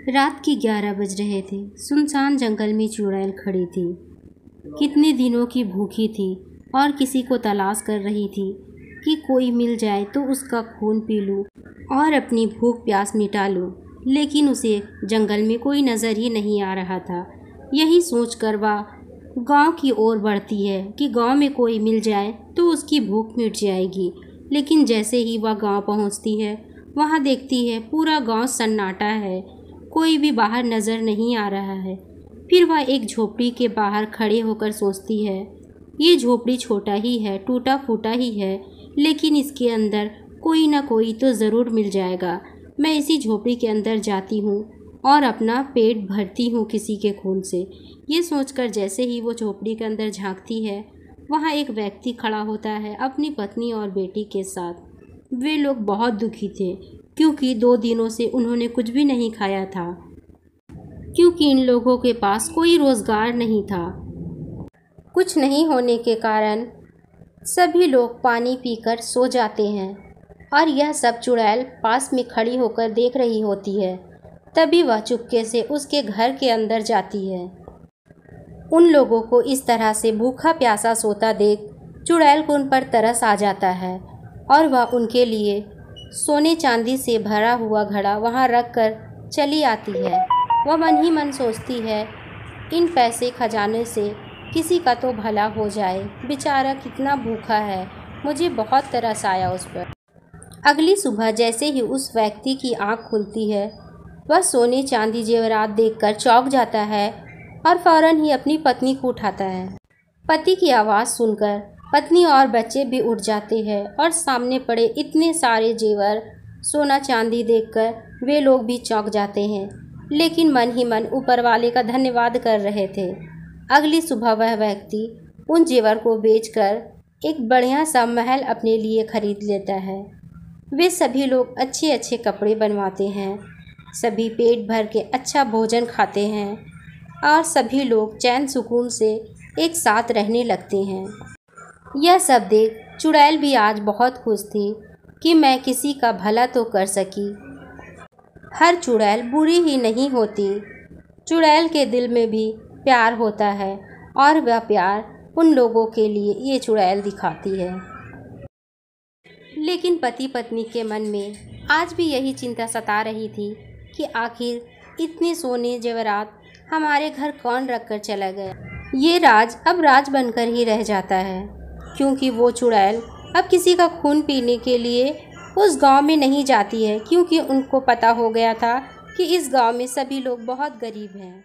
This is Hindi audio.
रात के 11 बज रहे थे। सुनसान जंगल में चुड़ैल खड़ी थी। कितने दिनों की भूखी थी और किसी को तलाश कर रही थी कि कोई मिल जाए तो उसका खून पी लूँ और अपनी भूख प्यास मिटा लूँ। लेकिन उसे जंगल में कोई नज़र ही नहीं आ रहा था। यही सोचकर वह गांव की ओर बढ़ती है कि गांव में कोई मिल जाए तो उसकी भूख मिट जाएगी। लेकिन जैसे ही वह गांव पहुंचती है, वहां देखती है पूरा गांव सन्नाटा है, कोई भी बाहर नज़र नहीं आ रहा है। फिर वह एक झोपड़ी के बाहर खड़े होकर सोचती है, ये झोपड़ी छोटा ही है, टूटा फूटा ही है, लेकिन इसके अंदर कोई ना कोई तो ज़रूर मिल जाएगा। मैं इसी झोपड़ी के अंदर जाती हूँ और अपना पेट भरती हूँ किसी के खून से। ये सोचकर जैसे ही वो झोपड़ी के अंदर झांकती है, वहाँ एक व्यक्ति खड़ा होता है अपनी पत्नी और बेटी के साथ। वे लोग बहुत दुखी थे क्योंकि 2 दिनों से उन्होंने कुछ भी नहीं खाया था, क्योंकि इन लोगों के पास कोई रोज़गार नहीं था। कुछ नहीं होने के कारण सभी लोग पानी पीकर सो जाते हैं और यह सब चुड़ैल पास में खड़ी होकर देख रही होती है। तभी वह चुपके से उसके घर के अंदर जाती है। उन लोगों को इस तरह से भूखा प्यासा सोता देख चुड़ैल को उन पर तरस आ जाता है और वह उनके लिए सोने चांदी से भरा हुआ घड़ा वहाँ रख कर चली आती है। वह मन ही मन सोचती है, इन पैसे खजाने से किसी का तो भला हो जाए, बेचारा कितना भूखा है, मुझे बहुत तरस आया उस पर। अगली सुबह जैसे ही उस व्यक्ति की आँख खुलती है, वह सोने चांदी जेवरात देखकर चौंक जाता है और फौरन ही अपनी पत्नी को उठाता है। पति की आवाज़ सुनकर पत्नी और बच्चे भी उठ जाते हैं और सामने पड़े इतने सारे जेवर, सोना चांदी देखकर वे लोग भी चौंक जाते हैं, लेकिन मन ही मन ऊपर वाले का धन्यवाद कर रहे थे। अगली सुबह वह व्यक्ति उन जेवर को बेचकर एक बढ़िया सा महल अपने लिए खरीद लेता है। वे सभी लोग अच्छे अच्छे कपड़े बनवाते हैं, सभी पेट भर के अच्छा भोजन खाते हैं और सभी लोग चैन सुकून से एक साथ रहने लगते हैं। यह सब देख चुड़ैल भी आज बहुत खुश थी कि मैं किसी का भला तो कर सकी। हर चुड़ैल बुरी ही नहीं होती, चुड़ैल के दिल में भी प्यार होता है और वह प्यार उन लोगों के लिए ये चुड़ैल दिखाती है। लेकिन पति पत्नी के मन में आज भी यही चिंता सता रही थी कि आखिर इतने सोने जेवरात हमारे घर कौन रख कर चला गया। ये राज अब राज बनकर ही रह जाता है, क्योंकि वो चुड़ैल अब किसी का खून पीने के लिए उस गांव में नहीं जाती है, क्योंकि उनको पता हो गया था कि इस गांव में सभी लोग बहुत गरीब हैं।